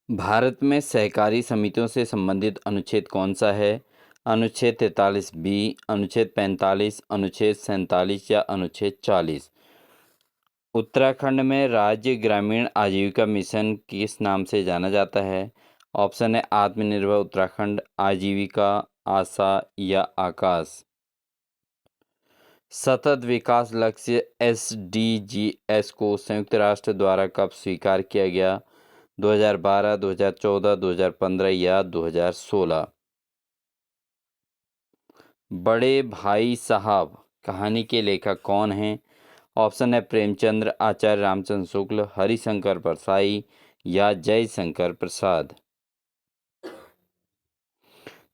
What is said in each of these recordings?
भारत में सहकारी समितियों से संबंधित अनुच्छेद कौन सा है? अनुच्छेद 43 बी, अनुच्छेद 45, अनुच्छेद 47 या अनुच्छेद 40। उत्तराखंड में राज्य ग्रामीण आजीविका मिशन किस नाम से जाना जाता है? ऑप्शन है आत्मनिर्भर उत्तराखंड, आजीविका, आशा या आकाश। सतत विकास लक्ष्य SDGs को संयुक्त राष्ट्र द्वारा कब स्वीकार किया गया? 2012, 2014, 2015 या 2016। बड़े भाई साहब कहानी के लेखक कौन हैं? ऑप्शन है प्रेमचंद्र, आचार्य रामचंद्र शुक्ल, हरिशंकर परसाई या जयशंकर प्रसाद।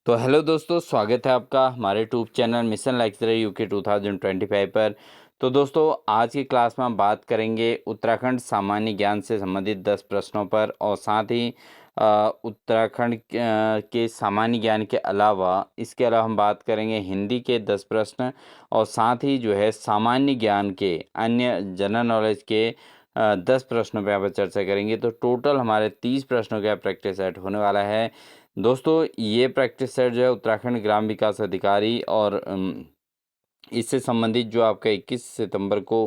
तो हेलो दोस्तों, स्वागत है आपका हमारे YouTube channel mission lecturer UK 2025 पर। तो दोस्तों, आज की क्लास में हम बात करेंगे उत्तराखंड सामान्य ज्ञान से संबंधित 10 प्रश्नों पर, और साथ ही उत्तराखंड के सामान्य ज्ञान के अलावा इसके अलावा हम बात करेंगे हिंदी के 10 प्रश्न, और साथ ही जो है सामान्य ज्ञान के अन्य जनरल नॉलेज के 10 प्रश्नों पर यहाँ पर चर्चा करेंगे। तो टोटल हमारे 30 प्रश्नों का प्रैक्टिस सेट होने वाला है। दोस्तों, ये प्रैक्टिस सेट जो है उत्तराखंड ग्राम विकास अधिकारी और इससे संबंधित जो आपका 21 सितंबर को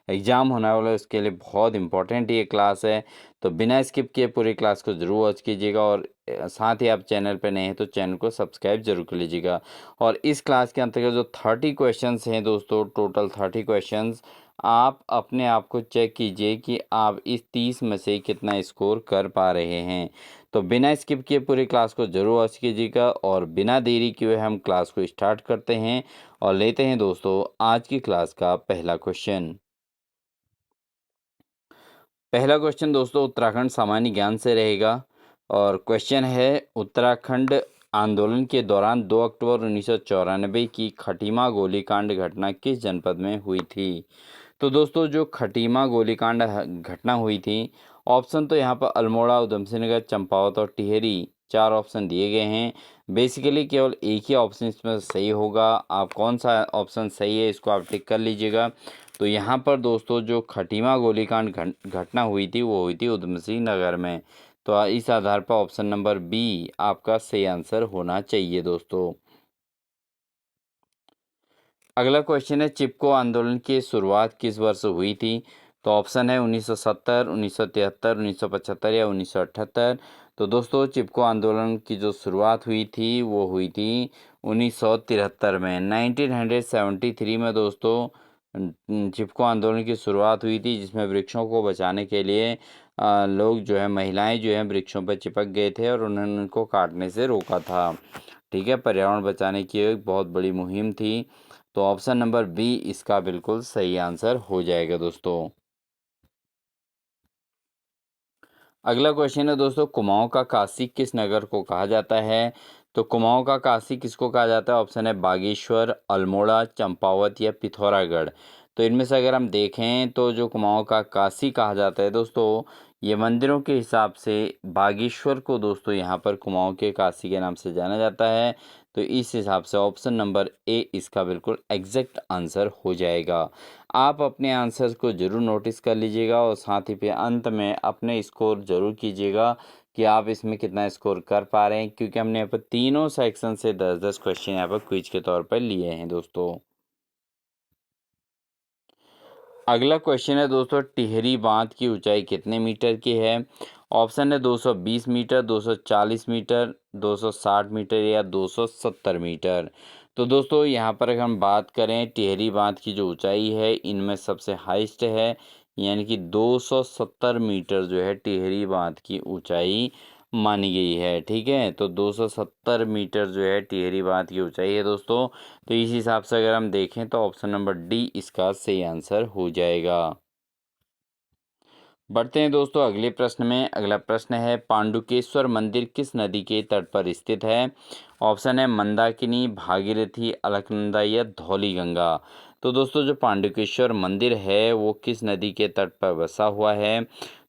एग्ज़ाम होने वाला है उसके लिए बहुत इम्पोर्टेंट ये क्लास है। तो बिना स्किप किए पूरी क्लास को ज़रूर वॉच कीजिएगा, और साथ ही आप चैनल पर नए हैं तो चैनल को सब्सक्राइब जरूर कर लीजिएगा। और इस क्लास के अंतर्गत जो 30 क्वेश्चंस हैं दोस्तों, टोटल 30 क्वेश्चंस, आप अपने आप को चेक कीजिए कि आप इस 30 में से कितना स्कोर कर पा रहे हैं। तो बिना स्किप किए पूरी क्लास को जरूर वॉच कीजिएगा, और बिना देरी किए हम क्लास को स्टार्ट करते हैं और लेते हैं दोस्तों आज की क्लास का पहला क्वेश्चन। पहला क्वेश्चन दोस्तों उत्तराखंड सामान्य ज्ञान से रहेगा, और क्वेश्चन है उत्तराखंड आंदोलन के दौरान 2 अक्टूबर 1994 की खटीमा गोलीकांड घटना किस जनपद में हुई थी? तो दोस्तों, जो खटीमा गोलीकांड घटना हुई थी, ऑप्शन तो यहाँ पर अल्मोड़ा, उधमसिंह नगर, चंपावत और टिहरी, 4 ऑप्शन दिए गए हैं। बेसिकली केवल एक ही ऑप्शन इसमें सही होगा। आप कौन सा ऑप्शन सही है इसको आप टिक कर लीजिएगा। तो यहाँ पर दोस्तों जो खटीमा गोलीकांड घटना हुई थी वो हुई थी उधमसिंह नगर में। तो इस आधार पर ऑप्शन नंबर बी आपका सही आंसर होना चाहिए दोस्तों। अगला क्वेश्चन है चिपको आंदोलन की शुरुआत किस वर्ष हुई थी? तो ऑप्शन है 1970, 1973, 1975 या 1978। तो दोस्तों, चिपको आंदोलन की जो शुरुआत हुई थी वो हुई थी 1973 में। 1973 में दोस्तों चिपको आंदोलन की शुरुआत हुई थी, जिसमें वृक्षों को बचाने के लिए लोग जो है, महिलाएं जो है वृक्षों पर चिपक गए थे और उन्होंने उनको काटने से रोका था। ठीक है, पर्यावरण बचाने की एक बहुत बड़ी मुहिम थी। तो ऑप्शन नंबर बी इसका बिल्कुल सही आंसर हो जाएगा दोस्तों। अगला क्वेश्चन है दोस्तों कुमाऊं का काशी किस नगर को कहा जाता है? तो कुमाऊं का काशी किसको कहा जाता है? ऑप्शन है बागेश्वर, अल्मोड़ा, चंपावत या पिथौरागढ़। तो इनमें से अगर हम देखें तो जो कुमाऊं का काशी कहा जाता है दोस्तों, ये मंदिरों के हिसाब से बागेश्वर को दोस्तों यहाँ पर कुमाऊं के काशी के नाम से जाना जाता है। तो इस हिसाब से ऑप्शन नंबर ए इसका बिल्कुल एग्जैक्ट आंसर हो जाएगा। आप अपने आंसर्स को ज़रूर नोटिस कर लीजिएगा, और साथ ही पे अंत में अपने स्कोर ज़रूर कीजिएगा कि आप इसमें कितना स्कोर कर पा रहे हैं, क्योंकि हमने यहाँ पर तीनों सेक्शन से 10-10 क्वेश्चन यहाँ पर क्विज के तौर पर लिए हैं दोस्तों। अगला क्वेश्चन है दोस्तों टिहरी बांध की ऊंचाई कितने मीटर की है? ऑप्शन है 220 मीटर, 240 मीटर, 260 मीटर या 270 मीटर। तो दोस्तों यहाँ पर अगर हम बात करें टिहरी बांध की जो ऊंचाई है इनमें सबसे हाईएस्ट है, यानी कि 270 मीटर जो है टिहरी बांध की ऊंचाई मानी गई है। ठीक है, तो 270 मीटर जो है टिहरी बांध की ऊंचाई है दोस्तों। तो इस हिसाब से अगर हम देखें तो ऑप्शन नंबर डी इसका सही आंसर हो जाएगा। बढ़ते हैं दोस्तों अगले प्रश्न में। अगला प्रश्न है पांडुकेश्वर मंदिर किस नदी के तट पर स्थित है? ऑप्शन है मंदाकिनी, भागीरथी, अलकनंदा या धौलीगंगा। तो दोस्तों जो पांडुकेश्वर मंदिर है वो किस नदी के तट पर बसा हुआ है?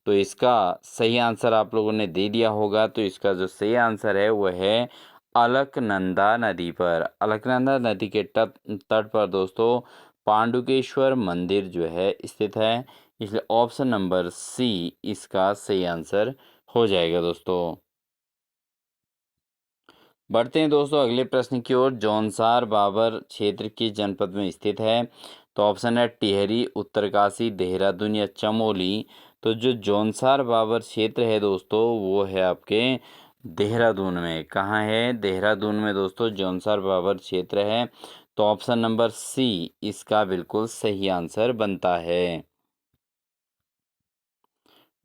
तो इसका सही आंसर आप लोगों ने दे दिया होगा। तो इसका जो सही आंसर है वो है अलकनंदा नदी पर। अलकनंदा नदी के तट तट पर दोस्तों पांडुकेश्वर मंदिर जो है स्थित है, इसलिए ऑप्शन नंबर सी इसका सही आंसर हो जाएगा दोस्तों। बढ़ते हैं दोस्तों अगले प्रश्न की ओर। जौनसार बाबर क्षेत्र किस जनपद में स्थित है? तो ऑप्शन है टिहरी, उत्तरकाशी, देहरादून या चमोली। तो जो जौनसार बाबर क्षेत्र है दोस्तों वो है आपके देहरादून में। कहाँ है? देहरादून में दोस्तों जौनसार बाबर क्षेत्र है। तो ऑप्शन नंबर सी इसका बिल्कुल सही आंसर बनता है।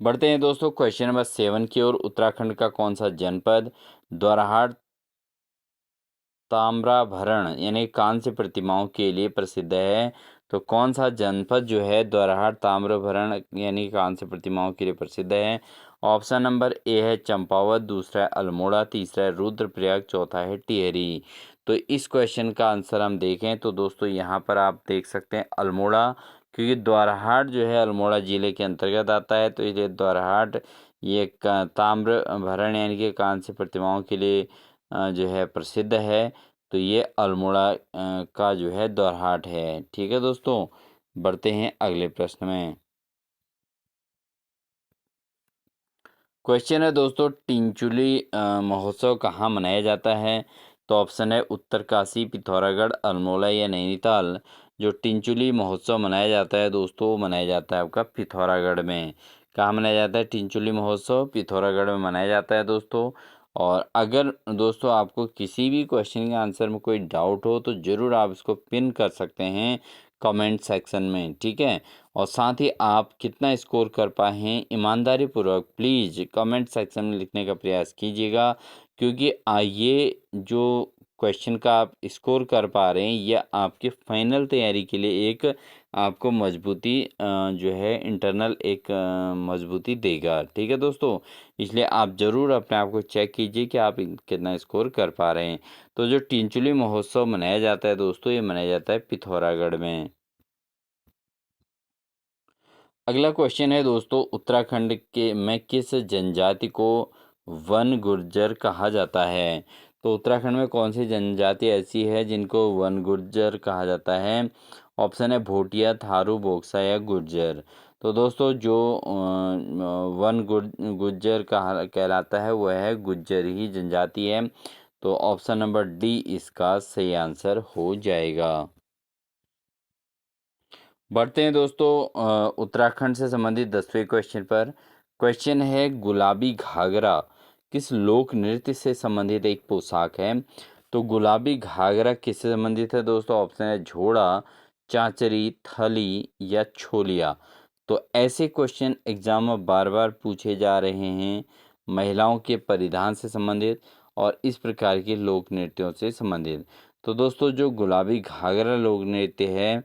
बढ़ते हैं दोस्तों क्वेश्चन नंबर 7 की ओर। उत्तराखंड का कौन सा जनपद दोराहाट ताम्राभरण यानी कांस्य प्रतिमाओं के लिए प्रसिद्ध है? तो कौन सा जनपद जो है दोराहाट ताम्रभरण यानी कांस्य प्रतिमाओं के लिए प्रसिद्ध है? ऑप्शन नंबर ए है चंपावत, दूसरा है अल्मोड़ा, तीसरा है रुद्रप्रयाग, चौथा है टिहरी। तो इस क्वेश्चन का आंसर हम देखें तो दोस्तों यहाँ पर आप देख सकते हैं अल्मोड़ा, क्योंकि दोराहाट जो है अल्मोड़ा जिले के अंतर्गत आता है। तो ये दोराहाट ये ताम्रभरण यानी कि कांस्य प्रतिमाओं के लिए जो है प्रसिद्ध है। तो ये अल्मोड़ा का जो है दोरहाट है। ठीक है दोस्तों, बढ़ते हैं अगले प्रश्न में। क्वेश्चन है दोस्तों टिंचुली महोत्सव कहाँ मनाया जाता है? तो ऑप्शन है उत्तरकाशी, पिथौरागढ़, अल्मोड़ा या नैनीताल। जो टिंचुली महोत्सव मनाया जाता है दोस्तों वो मनाया जाता है आपका पिथौरागढ़ में। कहाँ मनाया जाता है टिंचुली महोत्सव? पिथौरागढ़ में मनाया जाता है दोस्तों। और अगर दोस्तों आपको किसी भी क्वेश्चन के आंसर में कोई डाउट हो तो ज़रूर आप इसको पिन कर सकते हैं कमेंट सेक्शन में। ठीक है, और साथ ही आप कितना स्कोर कर पाए हैं ईमानदारी पूर्वक प्लीज़ कमेंट सेक्शन में लिखने का प्रयास कीजिएगा, क्योंकि ये जो क्वेश्चन का आप स्कोर कर पा रहे हैं यह आपके फाइनल तैयारी के लिए एक आपको मजबूती जो है इंटरनल एक मजबूती देगा। ठीक है दोस्तों, इसलिए आप ज़रूर अपने आप को चेक कीजिए कि आप कितना स्कोर कर पा रहे हैं। तो जो टिंचुली महोत्सव मनाया जाता है दोस्तों ये मनाया जाता है पिथौरागढ़ में। अगला क्वेश्चन है दोस्तों उत्तराखंड के में किस जनजाति को वन गुर्जर कहा जाता है? तो उत्तराखंड में कौन सी जनजाति ऐसी है जिनको वन गुर्जर कहा जाता है? ऑप्शन है भोटिया, थारू, बोक्सा या गुर्जर। तो दोस्तों जो वन गुर्जर कहा कहलाता है वह है गुर्जर ही जनजाति है। तो ऑप्शन नंबर डी इसका सही आंसर हो जाएगा। बढ़ते हैं दोस्तों उत्तराखंड से संबंधित 10वें क्वेश्चन पर। क्वेश्चन है गुलाबी घाघरा किस लोक नृत्य से संबंधित एक पोशाक है? तो गुलाबी घाघरा किससे संबंधित है दोस्तों? ऑप्शन है झोड़ा, चांचरी, थली या छोलिया। तो ऐसे क्वेश्चन एग्जाम में बार बार पूछे जा रहे हैं महिलाओं के परिधान से संबंधित और इस प्रकार के लोक नृत्यों से संबंधित। तो दोस्तों जो गुलाबी घाघरा लोक नृत्य है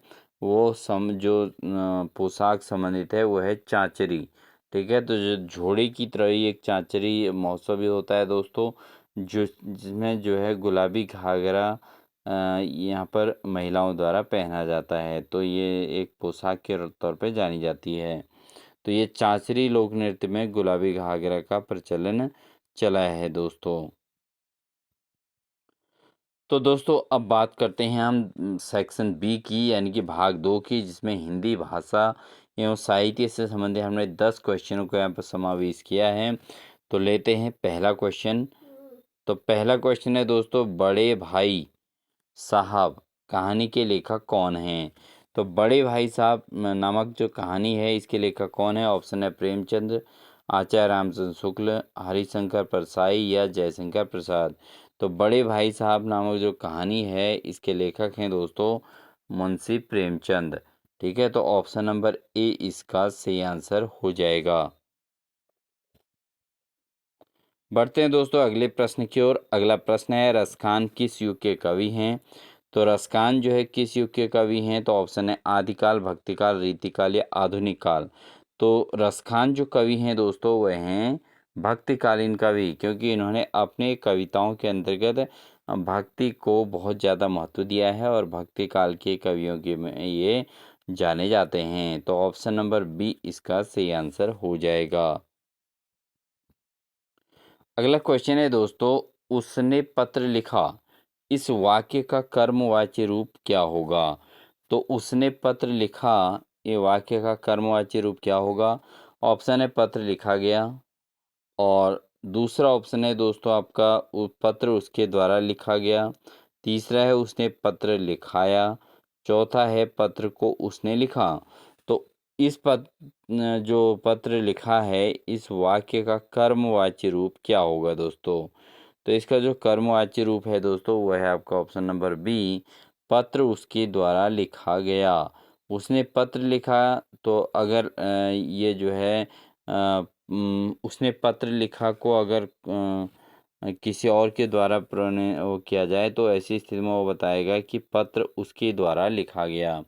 वो जो पोशाक संबंधित है वो है चांचरी। ठीक है, तो जो झोड़े की तरह ही एक चांचरी महोत्सव भी होता है दोस्तों, जो जिसमें जो है गुलाबी घाघरा यहाँ पर महिलाओं द्वारा पहना जाता है। तो ये एक पोशाक के तौर पे जानी जाती है। तो ये चांचरी लोक नृत्य में गुलाबी घाघरा का प्रचलन चला है दोस्तों। तो दोस्तों अब बात करते हैं हम सेक्शन बी की यानी कि भाग 2 की, जिसमें हिंदी भाषा एवं साहित्य से संबंधित हमने 10 क्वेश्चनों को यहाँ पर समावेश किया है। तो लेते हैं पहला क्वेश्चन। तो पहला क्वेश्चन है दोस्तों बड़े भाई साहब कहानी के लेखक कौन हैं? तो बड़े भाई साहब नामक जो कहानी है इसके लेखक कौन है? ऑप्शन है प्रेमचंद्र, आचार्य रामचंद्र शुक्ल, हरिशंकर परसाई या जयशंकर प्रसाद। तो बड़े भाई साहब नामक जो कहानी है इसके लेखक हैं दोस्तों मुंशी प्रेमचंद। ठीक है, तो ऑप्शन नंबर ए इसका सही आंसर हो जाएगा। बढ़ते हैं दोस्तों अगले प्रश्न की ओर। अगला प्रश्न है रसखान किस युग के कवि हैं? तो रसखान जो है किस युग के कवि हैं? तो ऑप्शन है आदिकाल, भक्तिकाल, रीतिकाल या आधुनिक काल। तो रसखान जो कवि हैं दोस्तों वह हैं भक्तिकालीन कवि, क्योंकि इन्होंने अपने कविताओं के अंतर्गत भक्ति को बहुत ज़्यादा महत्व दिया है और भक्ति काल के कवियों के में ये जाने जाते हैं। तो ऑप्शन नंबर बी इसका सही आंसर हो जाएगा। अगला क्वेश्चन है दोस्तों उसने पत्र लिखा इस वाक्य का कर्मवाच्य रूप क्या होगा? तो उसने पत्र लिखा ये वाक्य का कर्मवाच्य रूप क्या होगा? ऑप्शन है पत्र लिखा गया, और दूसरा ऑप्शन है दोस्तों आपका पत्र उसके द्वारा लिखा गया। तीसरा है उसने पत्र लिखाया। चौथा है पत्र को उसने लिखा। तो इस जो पत्र लिखा है इस वाक्य का कर्मवाच्य रूप क्या होगा दोस्तों? तो इसका जो कर्मवाच्य रूप है दोस्तों वो है आपका ऑप्शन नंबर बी, पत्र उसके द्वारा लिखा गया। उसने पत्र लिखा, तो अगर ये जो है उसने पत्र लिखा को अगर किसी और के द्वारा वो किया जाए तो ऐसी स्थिति में वो बताएगा कि पत्र उसके द्वारा लिखा गया।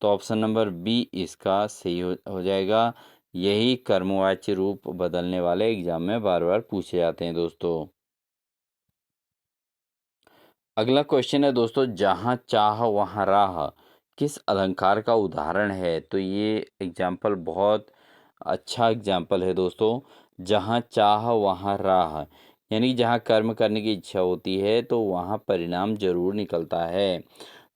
तो ऑप्शन नंबर बी इसका सही हो जाएगा। यही कर्मवाच्य रूप बदलने वाले एग्जाम में बार बार पूछे जाते हैं दोस्तों। अगला क्वेश्चन है दोस्तों, जहाँ चाह वहाँ राह किस अलंकार का उदाहरण है? तो ये एग्जाम्पल बहुत अच्छा एग्जाम्पल है दोस्तों। जहाँ चाह वहाँ राह, यानी जहाँ कर्म करने की इच्छा होती है तो वहाँ परिणाम जरूर निकलता है।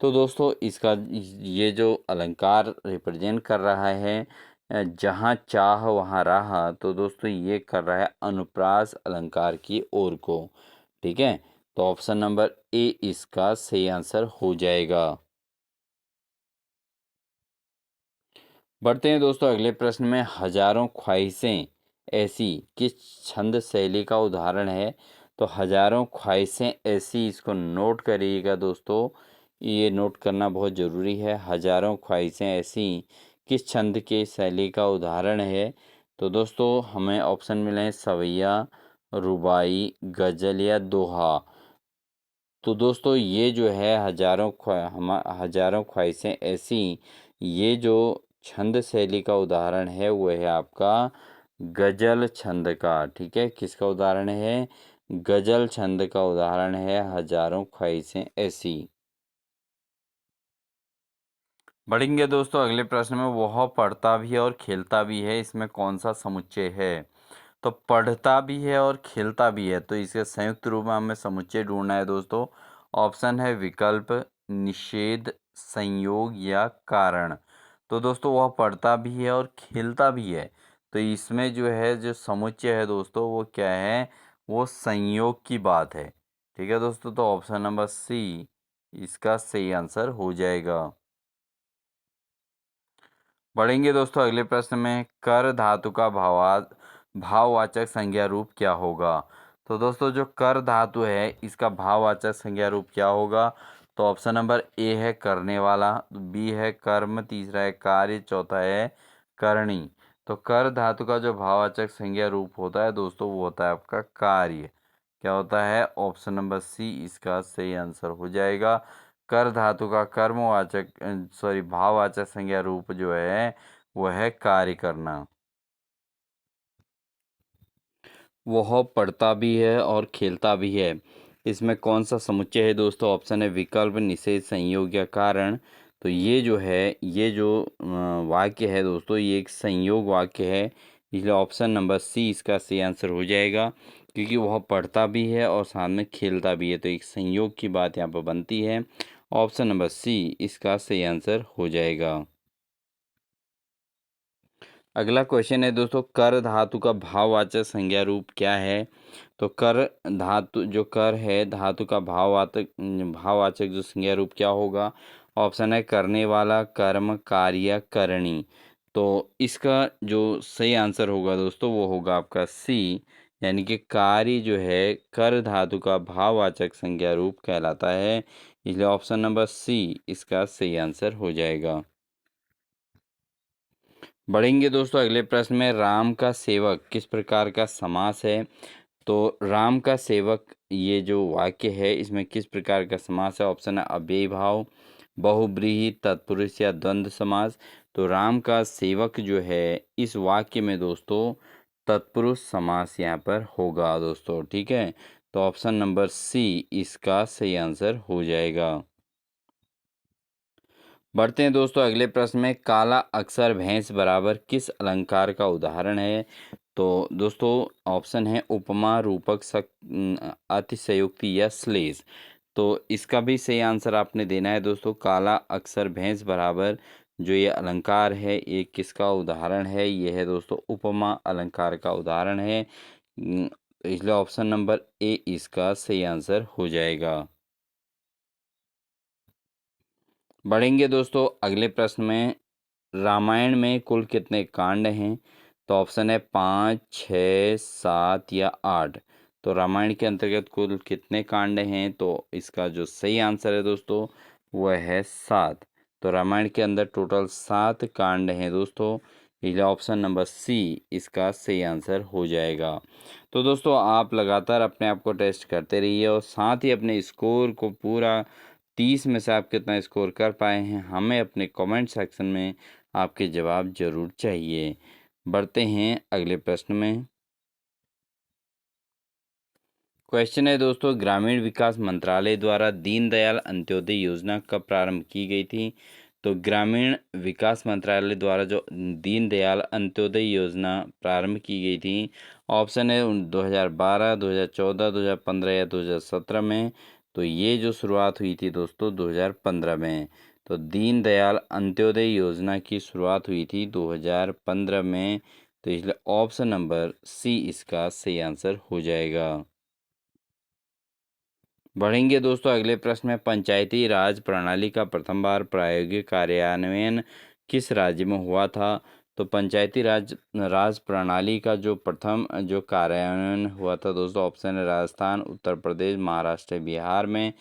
तो दोस्तों इसका ये जो अलंकार रिप्रेजेंट कर रहा है जहाँ चाह वहाँ राह, तो दोस्तों ये कर रहा है अनुप्रास अलंकार की ओर को। ठीक है, तो ऑप्शन नंबर ए इसका सही आंसर हो जाएगा। बढ़ते हैं दोस्तों अगले प्रश्न में। हजारों ख्वाहिशें ऐसी किस छंद शैली का उदाहरण है? तो हजारों ख्वाहिशें ऐसी, इसको नोट करिएगा दोस्तों, ये नोट करना बहुत ज़रूरी है। हजारों ख्वाहिशें ऐसी किस छंद के शैली का उदाहरण है? तो दोस्तों हमें ऑप्शन मिले हैं सवैया, रुबाई, गज़ल या दोहा। तो दोस्तों ये जो है हजारों ख्वाहिशें ऐसी, ये जो छंद शैली का उदाहरण है वो है आपका गजल छंद का। ठीक है, किसका उदाहरण है? गजल छंद का उदाहरण है हजारों ख्वाहिशें ऐसी। बढ़ेंगे दोस्तों अगले प्रश्न में। वह पढ़ता भी है और खेलता भी है, इसमें कौन सा समुच्चय है? तो पढ़ता भी है और खेलता भी है, तो इसके संयुक्त रूप में हमें समुच्चय ढूंढना है दोस्तों। ऑप्शन है विकल्प, निषेध, संयोग या कारण। तो दोस्तों वह पढ़ता भी है और खेलता भी है, तो इसमें जो है जो समुच्चय है दोस्तों वो क्या है? वो संयोग की बात है। ठीक है दोस्तों, तो ऑप्शन नंबर सी इसका सही आंसर हो जाएगा। बढ़ेंगे दोस्तों अगले प्रश्न में। कर धातु का भाववाचक संज्ञा रूप क्या होगा? तो दोस्तों जो कर धातु है इसका भाववाचक संज्ञा रूप क्या होगा? तो ऑप्शन नंबर ए है करने वाला, बी है कर्म, तीसरा है कार्य, चौथा है करणी। तो कर धातु का जो भाववाचक संज्ञा रूप होता है दोस्तों वो होता है आपका कार्य। क्या होता है? ऑप्शन नंबर सी इसका सही आंसर हो जाएगा। कर धातु का भाववाचक संज्ञा रूप जो है वो है कार्य करना। वह पढ़ता भी है और खेलता भी है, इसमें कौन सा समुच्चय है दोस्तों? ऑप्शन है विकल्प, निषेध, संयोग या कारण। तो ये जो है ये जो वाक्य है दोस्तों ये एक संयोग वाक्य है, इसलिए ऑप्शन नंबर सी इसका सही आंसर हो जाएगा। क्योंकि वह पढ़ता भी है और साथ में खेलता भी है, तो एक संयोग की बात यहाँ पर बनती है। ऑप्शन नंबर सी इसका सही आंसर हो जाएगा। अगला क्वेश्चन है दोस्तों, कर धातु का भाववाचक संज्ञा रूप क्या है? तो कर धातु जो कर है धातु का भाववाचक जो संज्ञा रूप क्या होगा? ऑप्शन है करने वाला, कर्म, कार्य, करणी। तो इसका जो सही आंसर होगा दोस्तों वो होगा आपका सी, यानी कि कार्य जो है कर धातु का भाववाचक संज्ञा रूप कहलाता है, इसलिए ऑप्शन नंबर सी इसका सही आंसर हो जाएगा। बढ़ेंगे दोस्तों अगले प्रश्न में। राम का सेवक किस प्रकार का समास है? तो राम का सेवक ये जो वाक्य है इसमें किस प्रकार का समास है? ऑप्शन है अव्ययी भाव, बहुब्रीहि, तत्पुरुष या द्वंद्व समास। तो राम का सेवक जो है इस वाक्य में दोस्तों तत्पुरुष समास यहाँ पर होगा दोस्तों। ठीक है, तो ऑप्शन नंबर सी इसका सही आंसर हो जाएगा। बढ़ते हैं दोस्तों अगले प्रश्न में। काला अक्षर भैंस बराबर किस अलंकार का उदाहरण है? तो दोस्तों ऑप्शन है उपमा, रूपक, अतिशयोक्ति या श्लेष। तो इसका भी सही आंसर आपने देना है दोस्तों। काला अक्षर भैंस बराबर जो ये अलंकार है ये किसका उदाहरण है? ये है दोस्तों उपमा अलंकार का उदाहरण है। तो इसलिए ऑप्शन नंबर ए इसका सही आंसर हो जाएगा। बढ़ेंगे दोस्तों अगले प्रश्न में। रामायण में कुल कितने कांड हैं? तो ऑप्शन है 5, 6, 7 या 8। तो रामायण के अंतर्गत कुल कितने कांड हैं? तो इसका जो सही आंसर है दोस्तों वह है 7। तो रामायण के अंदर टोटल 7 कांड हैं दोस्तों। इसलिए ऑप्शन नंबर सी इसका सही आंसर हो जाएगा। तो दोस्तों आप लगातार अपने आप को टेस्ट करते रहिए और साथ ही अपने स्कोर को पूरा 30 में से आप कितना स्कोर कर पाए हैं हमें अपने कमेंट सेक्शन में आपके जवाब ज़रूर चाहिए। बढ़ते हैं अगले प्रश्न में। क्वेश्चन है दोस्तों, ग्रामीण विकास मंत्रालय द्वारा दीनदयाल अंत्योदय योजना कब प्रारंभ की गई थी? तो ग्रामीण विकास मंत्रालय द्वारा जो दीनदयाल अंत्योदय योजना प्रारंभ की गई थी, ऑप्शन है 2012, 2014, 2015 या 2017 में। तो ये जो शुरुआत हुई थी दोस्तों 2015 में। तो दीनदयाल अंत्योदय योजना की शुरुआत हुई थी 2015 में। तो इसलिए ऑप्शन नंबर सी इसका सही आंसर हो जाएगा। बढ़ेंगे दोस्तों अगले प्रश्न में। पंचायती राज प्रणाली का प्रथम बार प्रायोगिक कार्यान्वयन किस राज्य में हुआ था? तो पंचायती राज राज प्रणाली का जो प्रथम जो कार्यान्वयन हुआ था दोस्तों, ऑप्शन है राजस्थान, उत्तर प्रदेश, महाराष्ट्र, बिहार में।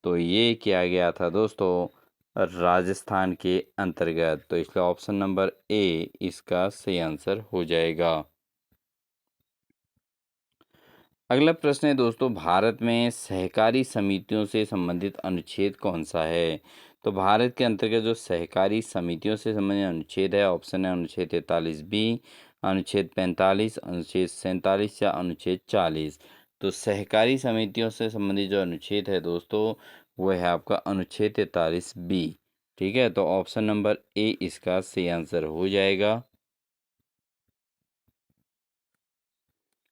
तो ये किया गया था दोस्तों राजस्थान के अंतर्गत। तो इसलिए ऑप्शन नंबर ए इसका सही आंसर हो जाएगा। अगला प्रश्न है दोस्तों, भारत में सहकारी समितियों से संबंधित अनुच्छेद कौन सा है? तो भारत के अंतर्गत जो सहकारी समितियों से संबंधित अनुच्छेद है, ऑप्शन है अनुच्छेद 43 बी, अनुच्छेद 45, अनुच्छेद 47 या अनुच्छेद 40। तो सहकारी समितियों से संबंधित जो अनुच्छेद है दोस्तों वह है आपका अनुच्छेद 43 बी। ठीक है, तो ऑप्शन नंबर ए इसका सही आंसर हो जाएगा।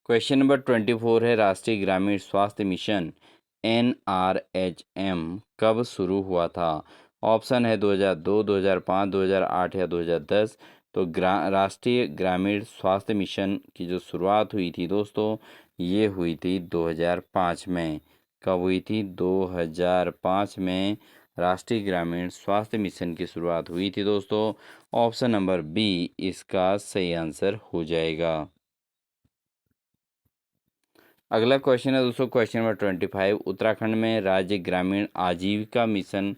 क्वेश्चन नंबर 24 है, राष्ट्रीय ग्रामीण स्वास्थ्य मिशन NRHM कब शुरू हुआ था? ऑप्शन है 2002, 2005, 2008 या 2010। तो राष्ट्रीय ग्रामीण स्वास्थ्य मिशन की जो शुरुआत हुई थी दोस्तों ये हुई थी 2005 में। कब हुई थी? 2005 में राष्ट्रीय ग्रामीण स्वास्थ्य मिशन की शुरुआत हुई थी दोस्तों। ऑप्शन नंबर बी इसका सही आंसर हो जाएगा। अगला क्वेश्चन है दोस्तों, क्वेश्चन नंबर 25। उत्तराखंड में राज्य ग्रामीण आजीविका मिशन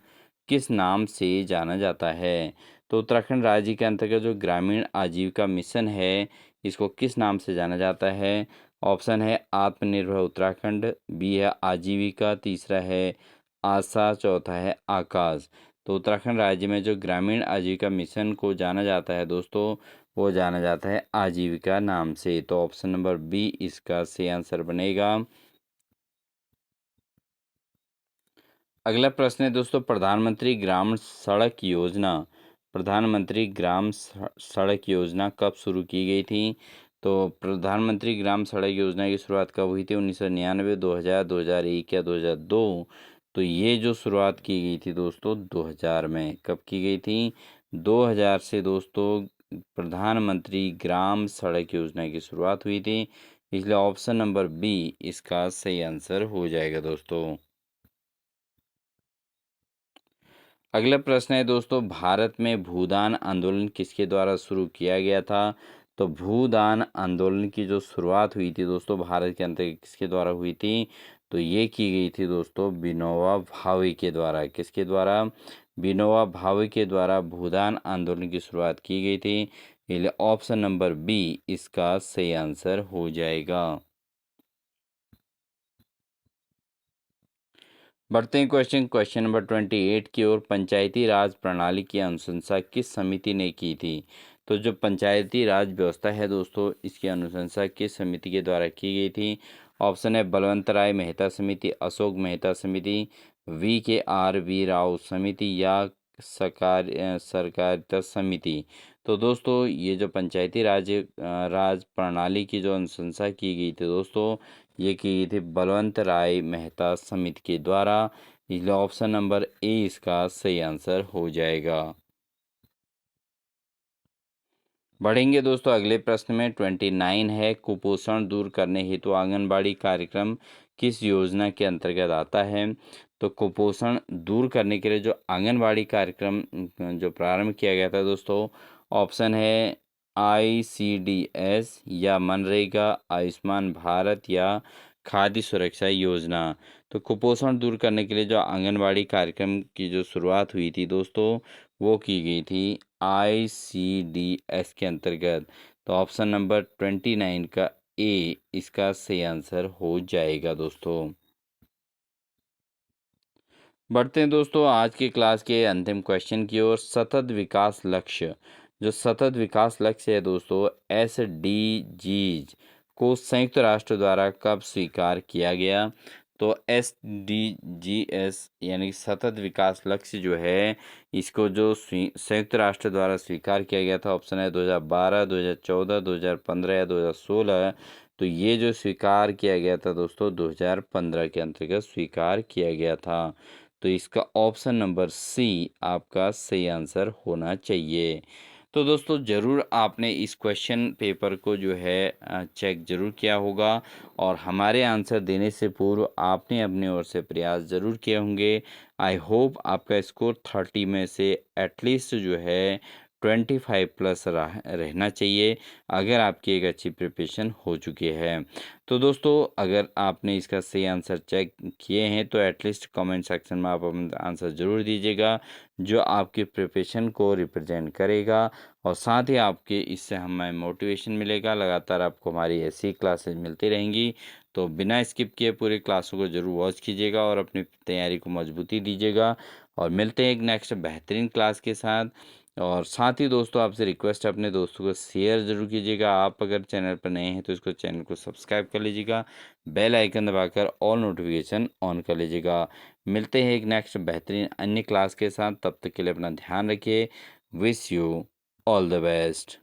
किस नाम से जाना जाता है? तो उत्तराखंड राज्य के अंतर्गत जो ग्रामीण आजीविका मिशन है इसको किस नाम से जाना जाता है? ऑप्शन है आत्मनिर्भर उत्तराखंड, बी है आजीविका, तीसरा है आशा, चौथा है आकाश। तो उत्तराखंड राज्य में जो ग्रामीण आजीविका मिशन को जाना जाता है दोस्तों वो जाना जाता है आजीविका नाम से। तो ऑप्शन नंबर बी इसका सही आंसर बनेगा। अगला प्रश्न है दोस्तों, प्रधानमंत्री ग्राम सड़क योजना कब शुरू की गई थी? तो प्रधानमंत्री ग्राम सड़क योजना की शुरुआत कब हुई थी? 1999, 2000, 2001 या 2002। तो ये जो शुरुआत की गई थी दोस्तों 2000 में। कब की गई थी? 2000 से दोस्तों प्रधानमंत्री ग्राम सड़क योजना की शुरुआत हुई थी। इसलिए ऑप्शन नंबर बी इसका सही आंसर हो जाएगा दोस्तों। अगला प्रश्न है दोस्तों, भारत में भूदान आंदोलन किसके द्वारा शुरू किया गया था? तो भूदान आंदोलन की जो शुरुआत हुई थी दोस्तों भारत के अंतर्गत किसके द्वारा हुई थी? तो ये की गई थी दोस्तों विनोबा भावे के द्वारा। किसके द्वारा? विनोबा भावे के द्वारा भूदान आंदोलन की शुरुआत की गई थी। इसलिए ऑप्शन नंबर बी इसका सही आंसर हो जाएगा। बढ़ते हैं क्वेश्चन नंबर 28 की ओर। पंचायती राज प्रणाली की अनुशंसा किस समिति ने की थी? तो जो पंचायती राज व्यवस्था है दोस्तों इसकी अनुशंसा किस समिति के द्वारा की गई थी? ऑप्शन है बलवंत राय मेहता समिति, अशोक मेहता समिति, VKR राव समिति या सरकारिता समिति। तो दोस्तों ये जो पंचायती राज प्रणाली की जो अनुशंसा की गई थी दोस्तों ये की गई थी बलवंत राय मेहता समिति के द्वारा। इसलिए ऑप्शन नंबर ए इसका सही आंसर हो जाएगा। बढ़ेंगे दोस्तों अगले प्रश्न में। 29 है, कुपोषण दूर करने हेतु आंगनबाड़ी कार्यक्रम किस योजना के अंतर्गत आता है? तो कुपोषण दूर करने के लिए जो आंगनबाड़ी कार्यक्रम जो प्रारंभ किया गया था दोस्तों, ऑप्शन है ICDS या मनरेगा, आयुष्मान भारत या खाद्य सुरक्षा योजना। तो कुपोषण दूर करने के लिए जो आंगनबाड़ी कार्यक्रम की जो शुरुआत हुई थी दोस्तों, वो की गई थी ICDS के अंतर्गत। तो ऑप्शन नंबर 29 का ए इसका सही आंसर हो जाएगा दोस्तों। बढ़ते हैं दोस्तों आज की क्लास के अंतिम क्वेश्चन की ओर। सतत विकास लक्ष्य, जो सतत विकास लक्ष्य है दोस्तों, SDGs को संयुक्त राष्ट्र द्वारा कब स्वीकार किया गया? तो SDGs यानी सतत विकास लक्ष्य जो है, इसको जो संयुक्त राष्ट्र द्वारा स्वीकार किया गया था, ऑप्शन है 2012, 2014, 2015 या 2016। तो ये जो स्वीकार किया गया था दोस्तों, 2015 के अंतर्गत स्वीकार किया गया था। तो इसका ऑप्शन नंबर सी आपका सही आंसर होना चाहिए। तो दोस्तों ज़रूर आपने इस क्वेश्चन पेपर को जो है चेक ज़रूर किया होगा, और हमारे आंसर देने से पूर्व आपने अपने ओर से प्रयास ज़रूर किए होंगे। आई होप आपका स्कोर 30 में से एटलीस्ट जो है 25 प्लस रहना चाहिए, अगर आपकी एक अच्छी प्रिपरेशन हो चुकी है। तो दोस्तों अगर आपने इसका सही आंसर चेक किए हैं तो एटलीस्ट कमेंट सेक्शन में आप अपना आंसर ज़रूर दीजिएगा, जो आपकी प्रिपरेशन को रिप्रेजेंट करेगा। और साथ ही आपके इससे हमें मोटिवेशन मिलेगा, लगातार आपको हमारी ऐसी क्लासेस मिलती रहेंगी। तो बिना स्किप किए पूरी क्लासों को ज़रूर वॉच कीजिएगा और अपनी तैयारी को मजबूती दीजिएगा। और मिलते हैं एक नेक्स्ट बेहतरीन क्लास के साथ। और साथ ही दोस्तों आपसे रिक्वेस्ट है, अपने दोस्तों को शेयर ज़रूर कीजिएगा। आप अगर चैनल पर नए हैं तो इसको चैनल को सब्सक्राइब कर लीजिएगा, बेल आइकन दबाकर ऑल नोटिफिकेशन ऑन कर लीजिएगा। मिलते हैं एक नेक्स्ट बेहतरीन अन्य क्लास के साथ, तब तक के लिए अपना ध्यान रखिए। Wish you all the best.